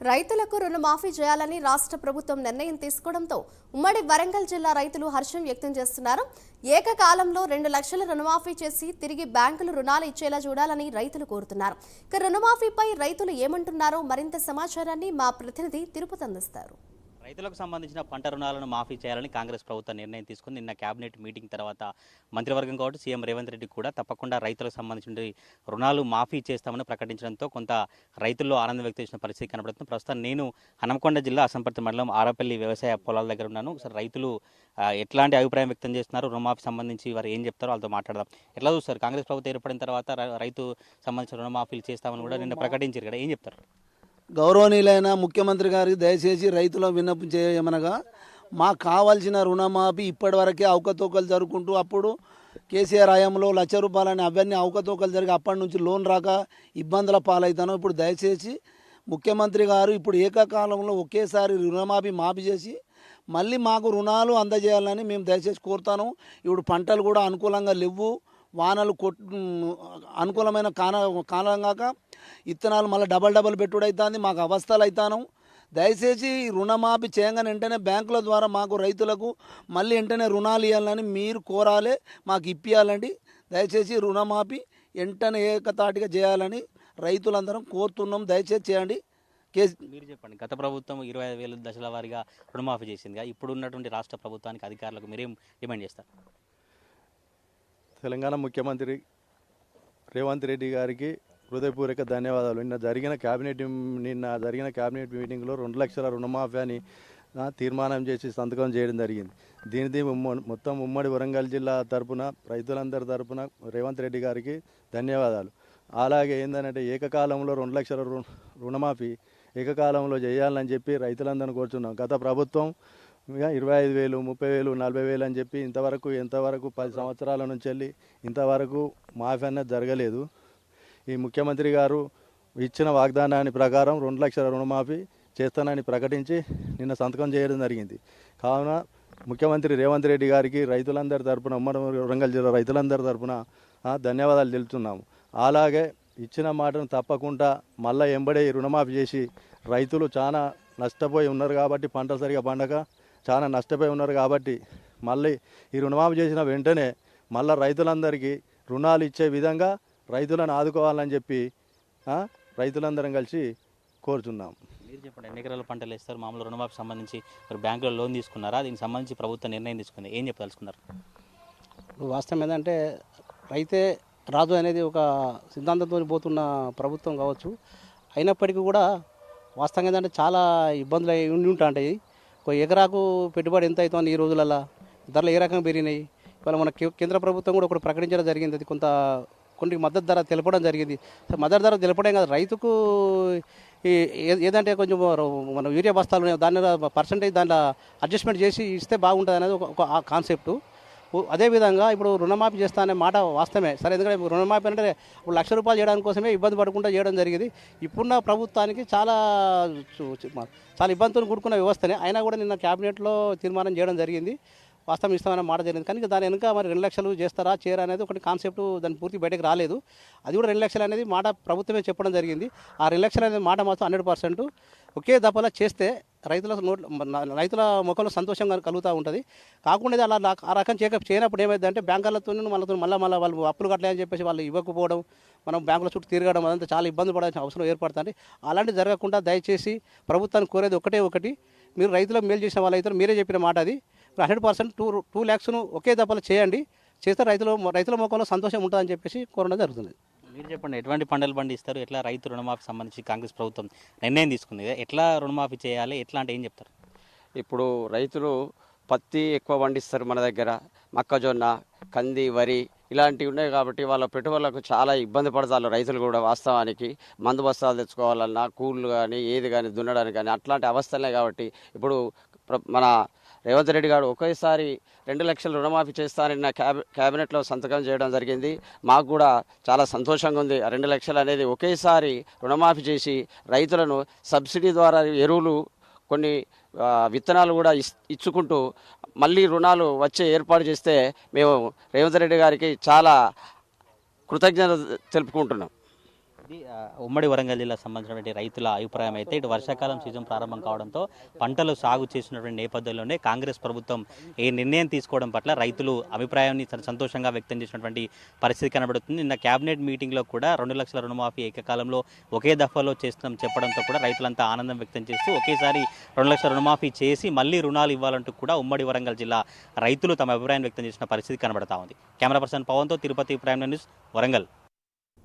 రైతులకు రుణమాఫీ చేయాలని రాష్ట్ర ప్రభుత్వం నిర్ణయం తీసుకోవడంతో ఉమ్మడి వరంగల్ జిల్లా రైతులు హర్షం వ్యక్తం చేస్తున్నారు. ఏకకాలంలో 2 లక్షల రుణమాఫీ చేసి తిరిగి బ్యాంకులు రుణాలు ఇచ్చేలా చూడాలని రైతులు కోరుతున్నారు. ఇక రుణమాఫీపై రైతులు ఏమంటున్నారో మరింత సమాచారాన్ని మా ప్రతినిధి తిరుపతి అందిస్తారు. రైతులకు సంబంధించిన పంట రుణాలను మాఫీ చేయాలని కాంగ్రెస్ ప్రభుత్వం నిర్ణయం తీసుకుంది. నిన్న కేబినెట్ మీటింగ్ తర్వాత మంత్రివర్గం కాబట్టి సీఎం రేవంత్ రెడ్డి కూడా తప్పకుండా రైతులకు సంబంధించిన రుణాలు మాఫీ చేస్తామని ప్రకటించడంతో కొంత రైతుల్లో ఆనందం వ్యక్తం చేసిన పరిస్థితి కనబడుతుంది. ప్రస్తుతం నేను హన్మకొండ జిల్లా అసంపర్తి మండలం ఆరపల్లి వ్యవసాయ పొలాల దగ్గర ఉన్నాను. ఒకసారి రైతులు ఎట్లాంటి అభిప్రాయం వ్యక్తం చేస్తున్నారు, రుణమాఫీ సంబంధించి వారు ఏం చెప్తారో వాళ్ళతో మాట్లాడదాం. ఎట్లా చూస్తారు, కాంగ్రెస్ ప్రభుత్వం ఏర్పడిన తర్వాత రైతు సంబంధించిన రుణమాఫీలు చేస్తామని కూడా నిన్న ప్రకటించారు కదా, ఏం చెప్తారు? గౌరవనీయులైన ముఖ్యమంత్రి గారికి దయచేసి రైతుల విన్నపం చేయమనగా మాకు కావాల్సిన రుణమాఫీ ఇప్పటివరకే అవకతవకలు జరుపుకుంటూ అప్పుడు కేసీఆర్ హయాంలో ₹1,00,000 అవన్నీ అవకతవకలు జరిగి అప్పటి నుంచి లోన్ రాక ఇబ్బందుల పాలవుతాను. ఇప్పుడు దయచేసి ముఖ్యమంత్రి గారు ఇప్పుడు ఏకకాలంలో ఒకేసారి రుణమాఫీ మాఫీ చేసి మళ్ళీ మాకు రుణాలు అందజేయాలని మేము దయచేసి కోరుతాను. ఇప్పుడు పంటలు కూడా అనుకూలంగా లేవు, వానలు అనుకూలమైన కాలం కాక ఇత్తనాలు మళ్ళీ డబల్ పెట్టుడు అవుతుంది, మాకు అవస్థలు అవుతాను. దయచేసి రుణమాఫీ చేయగానే వెంటనే బ్యాంకుల ద్వారా మాకు రైతులకు మళ్ళీ వెంటనే రుణాలు ఇవ్వాలని మీరు కోరాలి, మాకు ఇప్పియాలండి. దయచేసి రుణమాఫీ వెంటనే ఏకతాటిగా చేయాలని రైతులందరం కోరుతున్నాం. దయచేసి చేయండి. మీరు చెప్పండి, గత ప్రభుత్వం 25,000 దశల వారీగా రుణమాఫీ చేసిందిగా, ఇప్పుడు ఉన్నటువంటి రాష్ట్ర ప్రభుత్వానికి అధికారులకు మీరేం డిమాండ్ చేస్తారు? తెలంగాణ ముఖ్యమంత్రి రేవంత్ రెడ్డి గారికి హృదయపూర్వక ధన్యవాదాలు. నిన్న జరిగిన క్యాబినెట్ మీటింగ్లో 2 లక్షల రుణమాఫీ అని తీర్మానం చేసి సంతకం చేయడం జరిగింది. దీనిది మొత్తం ఉమ్మడి వరంగల్ జిల్లా తరపున రైతులందరి తరపున రేవంత్ రెడ్డి గారికి ధన్యవాదాలు. అలాగే ఏంటంటే ఏకకాలంలో 2 లక్షల రుణమాఫీ ఏకకాలంలో చేయాలని చెప్పి రైతులందరినీ కోరుతున్నాం. గత ప్రభుత్వం 25,000, 30,000, 40,000 అని చెప్పి ఎంతవరకు 10 సంవత్సరాల నుంచి వెళ్ళి ఇంతవరకు మాఫీ అనేది జరగలేదు. ఈ ముఖ్యమంత్రి గారు ఇచ్చిన వాగ్దానాన్ని ప్రకారం 2 లక్షల రుణమాఫీ చేస్తానని ప్రకటించి నిన్న సంతకం చేయడం జరిగింది. కావున ముఖ్యమంత్రి రేవంత్ రెడ్డి గారికి రైతులందరి తరపున ఉమ్మడి వరంగల్ జిల్లా రైతులందరి తరపున ధన్యవాదాలు తెలుపుతున్నాము. అలాగే ఇచ్చిన మాటను తప్పకుండా మళ్ళీ ఎంబడే రుణమాఫీ చేసి రైతులు చాలా నష్టపోయి ఉన్నారు కాబట్టి, పంటలు సరిగా పండక చాలా నష్టపోయి ఉన్నారు కాబట్టి మళ్ళీ ఈ రుణమాఫీ చేసిన వెంటనే మళ్ళీ రైతులందరికీ రుణాలు ఇచ్చే విధంగా రైతులను ఆదుకోవాలని చెప్పి రైతులందరం కలిసి కోరుతున్నాం. మీరు చెప్పండి, ఎన్ని ఎకరాల పంటలు వేస్తారు? మామూలు రుణమాఫీ సంబంధించి మరి బ్యాంకులో లోన్ తీసుకున్నారా? దీనికి సంబంధించి ప్రభుత్వం నిర్ణయం తీసుకుంది, ఏం చెప్పదలుచుకున్నారు? వాస్తవం ఏంటంటే రైతే రాజు అనేది ఒక సిద్ధాంతంతో పోతున్న ప్రభుత్వం కావచ్చు. అయినప్పటికీ కూడా వాస్తవంగా ఏంటంటే చాలా ఇబ్బందులు ఉండి ఉంటాయి. ఒక ఎకరాకు పెట్టుబడి ఎంత అవుతుంది ఈ రోజులలో, ధరలు ఏ రకంగా పెరిగినాయి. ఇవాళ మన కేంద్ర ప్రభుత్వం కూడా ఒకటి ప్రకటించడం జరిగింది, అది కొన్ని మద్దతు ధర తెలపడం జరిగింది. మద్దతు ధర తెలపడం కాదు, రైతుకు ఏదంటే కొంచెం మన యూరియా బస్తాలు దాని పర్సంటేజ్ దాంట్లో అడ్జస్ట్మెంట్ చేసి ఇస్తే బాగుంటుంది అనేది ఒక కాన్సెప్టు. అదేవిధంగా ఇప్పుడు రుణమాఫీ చేస్తా అనే మాట వాస్తవమే సరే, ఎందుకంటే రుణమాఫీ అంటే ఇప్పుడు ₹1,00,000 చేయడానికి కోసమే ఇబ్బంది పడకుండా చేయడం జరిగింది. ఇప్పుడున్న ప్రభుత్వానికి చాలా ఇబ్బందితో కూడుకున్న వ్యవస్థనే. అయినా కూడా నిన్న క్యాబినెట్లో తీర్మానం చేయడం జరిగింది, వాస్తవం ఇస్తామనే మాట జరిగింది. కానీ దాని వెనుక మరి 2 లక్షలు చేస్తారా చేయరా అనేది ఒకటి కాన్సెప్ట్, దాని పూర్తి బయటకు రాలేదు. అది కూడా 2 లక్షలు అనేది మాట ప్రభుత్వమే చెప్పడం జరిగింది. ఆ 2 లక్షలు అనేది మాట మాత్రం 100% ఒకే దఫలా చేస్తే రైతుల ముఖంలో సంతోషంగా కలుగుతూ ఉంటుంది. కాకుండా అలా ఆ రకం చేయనప్పుడు ఏమైందంటే బ్యాంకులతో మళ్ళీ వాళ్ళు అప్పులు కట్టలేదని చెప్పేసి వాళ్ళు ఇవ్వకపోవడం, మనం బ్యాంకుల చుట్టూ తిరగడం, అదంతా చాలా ఇబ్బంది పడాల్సిన అవసరం ఏర్పడుతుంది. అలాంటివి జరగకుండా దయచేసి ప్రభుత్వాన్ని కోరేది ఒకటి, మీరు రైతులకు మేలు చేసిన వాళ్ళైతే మీరే చెప్పిన మాట అది 100% 2 lakhsను ఒకే దఫలా చేయండి. చేస్తే రైతుల ముఖంలో సంతోషం ఉంటుందని చెప్పేసి కోరడం జరుగుతుంది. మీరు చెప్పండి, ఎటువంటి పంటలు పండిస్తారు, ఎట్లా రైతు రుణమాఫీ సంబంధించి కాంగ్రెస్ ప్రభుత్వం నిర్ణయం తీసుకుంది, ఎట్లా రుణమాఫీ చేయాలి, ఎట్లా అంటే ఏం చెప్తారు? ఇప్పుడు రైతులు పత్తి ఎక్కువ పండిస్తారు మన దగ్గర, మొక్కజొన్న, కంది, వరి ఇలాంటివి ఉన్నాయి కాబట్టి వాళ్ళ పెట్టుబడులకు చాలా ఇబ్బంది పడతారు రైతులు కూడా. వాస్తవానికి మందు బస్తాలు తెచ్చుకోవాలన్నా, కూళ్ళు కానీ ఏది కానీ దున్నడానికి కానీ అట్లాంటి అవస్థలే. కాబట్టి ఇప్పుడు మన రేవంత్ రెడ్డి గారు ఒకేసారి 2 లక్షల రుణమాఫీ చేస్తానని క్యాబినెట్లో సంతకం చేయడం జరిగింది. మాకు కూడా చాలా సంతోషంగా ఉంది. 2 లక్షలు అనేది ఒకేసారి రుణమాఫీ చేసి రైతులను సబ్సిడీ ద్వారా ఎరువులు, కొన్ని విత్తనాలు కూడా ఇచ్చుకుంటూ మళ్ళీ రుణాలు వచ్చే ఏర్పాటు చేస్తే మేము రేవంత్ రెడ్డి గారికి చాలా కృతజ్ఞత తెలుపుకుంటున్నాం. ఇది ఉమ్మడి వరంగల్ జిల్లాకు సంబంధించినటువంటి రైతుల అభిప్రాయం అయితే ఇటు వర్షాకాలం సీజన్ ప్రారంభం కావడంతో పంటలు సాగు చేసినటువంటి నేపథ్యంలోనే కాంగ్రెస్ ప్రభుత్వం ఏ నిర్ణయం తీసుకోవడం పట్ల రైతులు అభిప్రాయాన్ని సంతోషంగా వ్యక్తం చేసినటువంటి పరిస్థితి కనబడుతుంది. నిన్న కేబినెట్ మీటింగ్లో కూడా 2 లక్షల రుణమాఫీ ఏకకాలంలో ఒకే దఫాలో చేస్తున్నాం చెప్పడంతో కూడా రైతులంతా ఆనందం వ్యక్తం చేస్తూ ఒకేసారి 2 లక్షల రుణమాఫీ చేసి మళ్ళీ రుణాలు ఇవ్వాలంటూ కూడా ఉమ్మడి వరంగల్ జిల్లా రైతులు తమ అభిప్రాయం వ్యక్తం చేసిన పరిస్థితి కనబడతా ఉంది. కెమెరా పర్సన్ పవన్తో తిరుపతి ప్రైమ్ న్యూస్ వరంగల్.